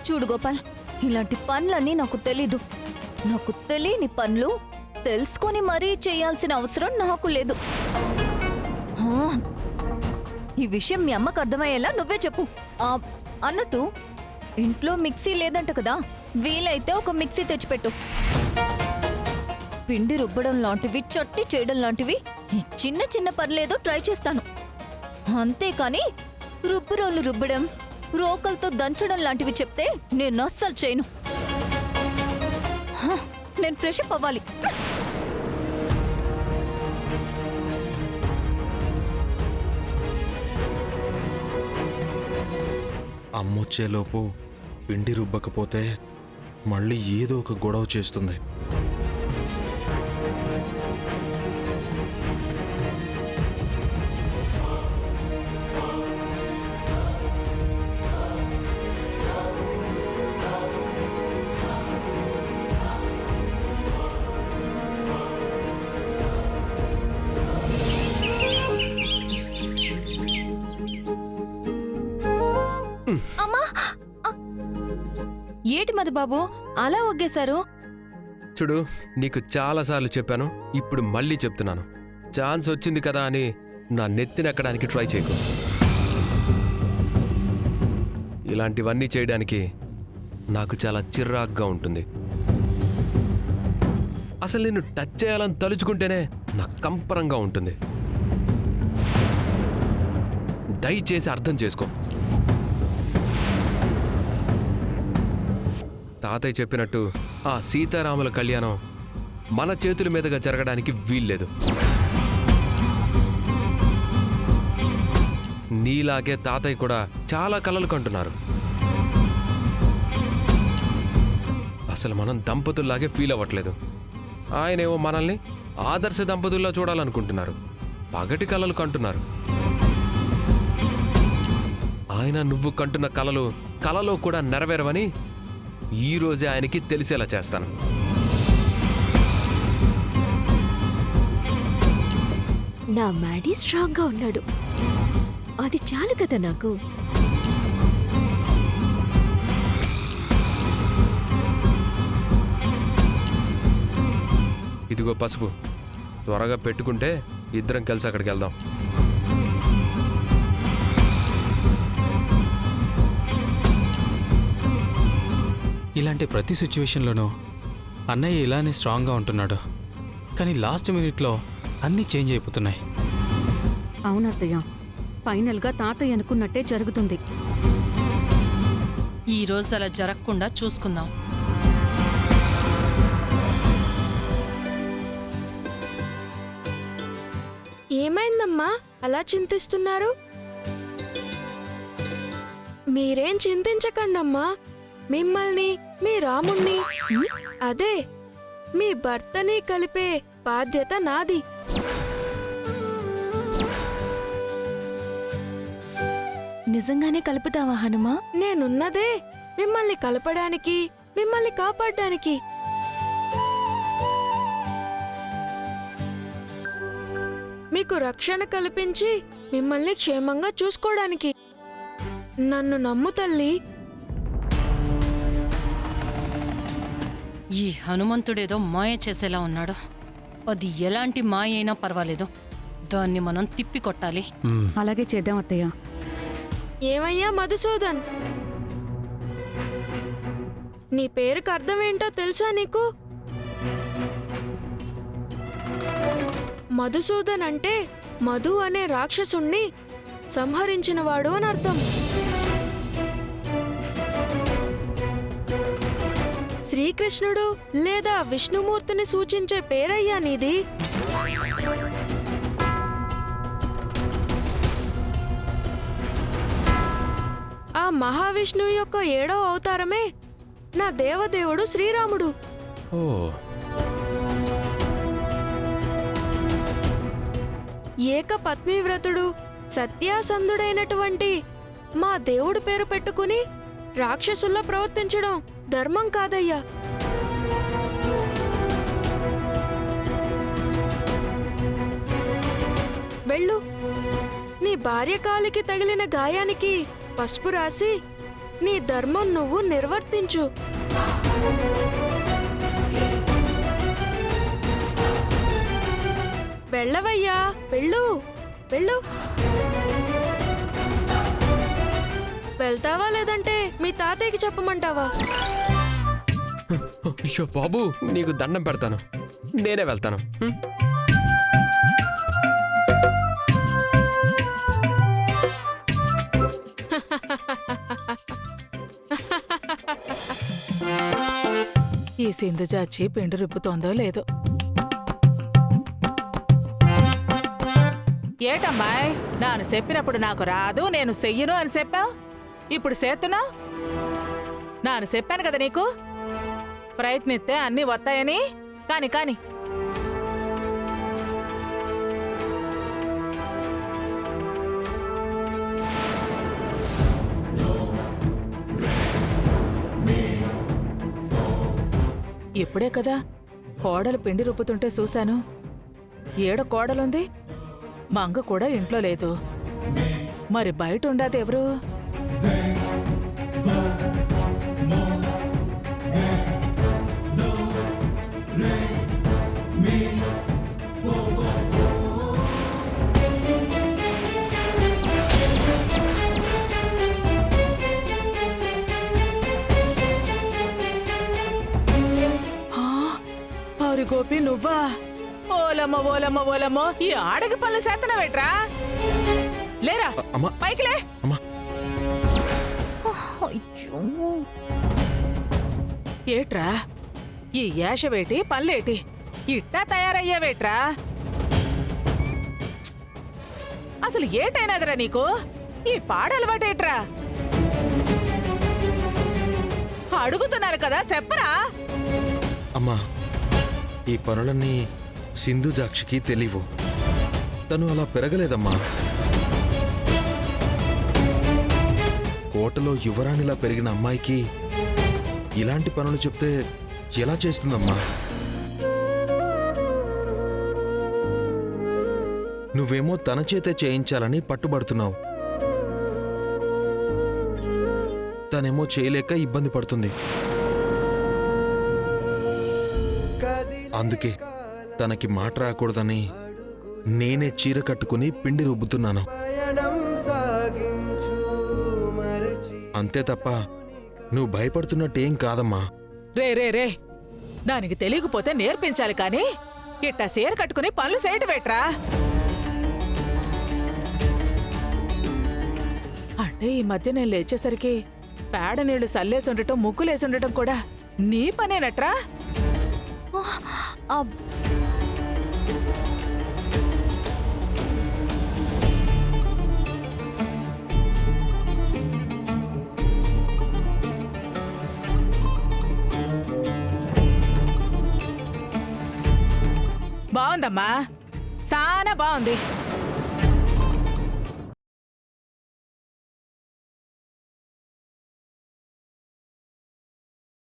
చూడు గోపాల్, ఇలాంటి పనులన్నీ నాకు తెలీదు. నాకు తెలియని పనులు తెలుసుకొని మరీ చేయాల్సిన అవసరం నాకు లేదు. ఈ విషయం మీ అమ్మకు అర్థమయ్యేలా నువ్వే చెప్పు. అన్నట్టు ఇంట్లో మిక్సీ లేదంట కదా, వీలైతే ఒక మిక్సీ తెచ్చిపెట్టు. పిండి రుబ్బడం లాంటివి, చట్నీ చేయడం లాంటివి ఈ చిన్న చిన్న పనులేదో ట్రై చేస్తాను. అంతేకాని రుబ్బురోలు రుబ్బడం, రోకలతో దంచడం లాంటివి చెప్తే నేను అస్సలు చేయను. నేను ఫ్రెష్ అప్ అవ్వాలి. అమ్మొచ్చేలోపు పిండి రుబ్బకపోతే మళ్ళీ ఏదో ఒక గొడవ చేస్తుంది. ఏటి మధుబాబు అలా ఒగ్గేశారు? చూడు, నీకు చాలాసార్లు చెప్పాను, ఇప్పుడు మళ్ళీ చెప్తున్నాను. ఛాన్స్ వచ్చింది కదా అని నా నెత్తినెక్కడానికి ట్రై చేయకు. ఇలాంటివన్నీ చేయడానికి నాకు చాలా చిరాగ్గా ఉంటుంది. అసలు నిన్ను టచ్ చేయాలని తలుచుకుంటేనే నాకు కంపరంగా ఉంటుంది. దయచేసి అర్థం చేసుకో. తాతయ్య చెప్పినట్టు ఆ సీతారాముల కళ్యాణం మన చేతుల మీదుగా జరగడానికి వీల్లేదు. నీలాగే తాతయ్య కూడా చాలా కలలు కంటున్నారు. అసలు మనం దంపతుల్లాగే ఫీల్ అవ్వట్లేదు. ఆయనేమో మనల్ని ఆదర్శ దంపతుల్లా చూడాలనుకుంటున్నారు. పగటి కలలు కంటున్నారు. ఆయన నువ్వు కంటున్న కలలు కలలో కూడా నెరవేరవని ఈ రోజే ఆయనకి తెలిసేలా చేస్తాను. నా మ్యాడీ స్ట్రాంగ్ గా ఉన్నాడు, అది చాలు కదా నాకు. ఇదిగో పసుపు, త్వరగా పెట్టుకుంటే ఇద్దరం కలిసి అక్కడికి వెళ్దాం. ఇలాంటి ప్రతి సిచ్యువేషన్లోనూ అన్నయ్య ఇలానే స్ట్రాంగ్గా ఉంటున్నాడు. కానీ లాస్ట్ మినిట్లో అన్నీ చేంజ్ అయిపోతున్నాయి. అవునత్తయ్య, ఫైనల్గా తాతయ్య అనుకున్నట్టే జరుగుతుంది. ఈ రోజు అలా జరగకుండా చూసుకుందాం. ఏమైందమ్మా అలా చింతిస్తున్నారు? మీరేం చింతించకండమ్మా. మిమ్మల్ని, మీ రాముణ్ణి, అదే మీ భర్తని కలిపే బాధ్యత నాది. నిజంగానే కలుపుతావా హనుమా? నేనున్నదే మిమ్మల్ని కలపడానికి, మిమ్మల్ని కాపాడడానికి. మీకు రక్షణ కల్పించి మిమ్మల్ని క్షేమంగా చూసుకోవడానికి. నన్ను నమ్ము తల్లి. ఈ హనుమంతుడేదో మాయ చేసేలా ఉన్నాడు. అది ఎలాంటి మాయ అయినా పర్వాలేదు, దాన్ని మనం తిప్పి కొట్టాలి. అలాగే చేద్దాం అత్తయ్య. ఏమయ్యా మధుసూదన్, నీ పేరుకు అర్థం ఏంటో తెలుసా నీకు? మధుసూదన్ అంటే మధు అనే రాక్షసుణ్ణి సంహరించినవాడు అని అర్థం. శ్రీకృష్ణుడు లేదా విష్ణుమూర్తిని సూచించే పేరయ్యా నీది. ఆ మహావిష్ణువు యొక్క 7వ అవతారమే నా దేవదేవుడు శ్రీరాముడు. ఓ, ఏకపత్నివ్రతుడు, సత్యాసంధుడైనటువంటి మా దేవుడి పేరు పెట్టుకుని రాక్షసుల్లా ప్రవర్తించడం ధర్మం కాదయ్యా. వెళ్ళు, నీ భార్య కాలికి తగిలిన గాయానికి పసుపు రాసి నీ ధర్మం నువ్వు నిర్వర్తించు. వెళ్ళవయ్యా, వెళ్ళు వెళ్ళు. వెళ్తావా లేదంటే మీ తాతయ్యకి చెప్పమంటావా? అయ్యో బాబు, నీకు దండం పెడతాను, నేనే వెళ్తాను. ఈ సింధు చాచి పిండి రుబ్బుతోందో లేదో. ఏటమ్మాయ్, నాను చెప్పినప్పుడు నాకు రాదు, నేను చెయ్యను అని చెప్పావు. ఇప్పుడు చేస్తున్నావు. నాను చెప్పాను కదా నీకు, ప్రయత్నిస్తే అన్నీ వస్తాయని. కాని కాని ఇప్పుడే కదా కోడలు పిండి రుబ్బుతుంటే చూశాను. ఏడ కోడలుంది? మంగ కూడా ఇంట్లో లేదు. మరి బయట ఉండదు ఎవరు? అవురి గోపి, నువ్వా? ఓలమ్మ ఓలమ్మ ఓలమ్మో, ఈ ఆడకి పనులు చేతనవేట్రా? లేరా, అమ్మా పైకిలే. అమ్మా, అయ్యో, ఏట్రా ఈ యాషవేటి పనులేటి ఇట్టా తయారయ్యావేట్రా? అసలు ఏటైనాదిరా నీకు? ఈ పాడలవాటేట్రా? అడుగుతున్నారు కదా, చెప్పరా? అమ్మా, ఈ పనులన్నీ సింధు జాక్షికి తెలియవు. తను అలా పెరగలేదమ్మా. కోటలో యువరాణిలా పెరిగిన అమ్మాయికి ఇలాంటి పనులు చెప్తే ఎలా చేస్తుందమ్మా? నువ్వేమో తన చేతే చేయించాలని పట్టుబడుతున్నావు. తనేమో చేయలేక ఇబ్బంది పడుతుంది. అందుకే తనకి మాట రాకూడదని నేనే చీర కట్టుకుని పిండి రుబ్బుతున్నాను. అంతే తప్ప నువ్వు భయపడుతున్నట్టేం కాదమ్మా. రే రే రే, దానికి తెలియకపోతే నేర్పించాలి కాని ఇట్టా సీర కట్టుకుని పనులు చేయటమేట్రా? అంటే ఈ మధ్య నేను లేచేసరికి పేడ నీళ్లు సల్లేసి ఉండటం, ముగ్గులేసి ఉండటం కూడా నీ పనేనట్రా? బాగుందమ్మా, చాలా బాగుంది.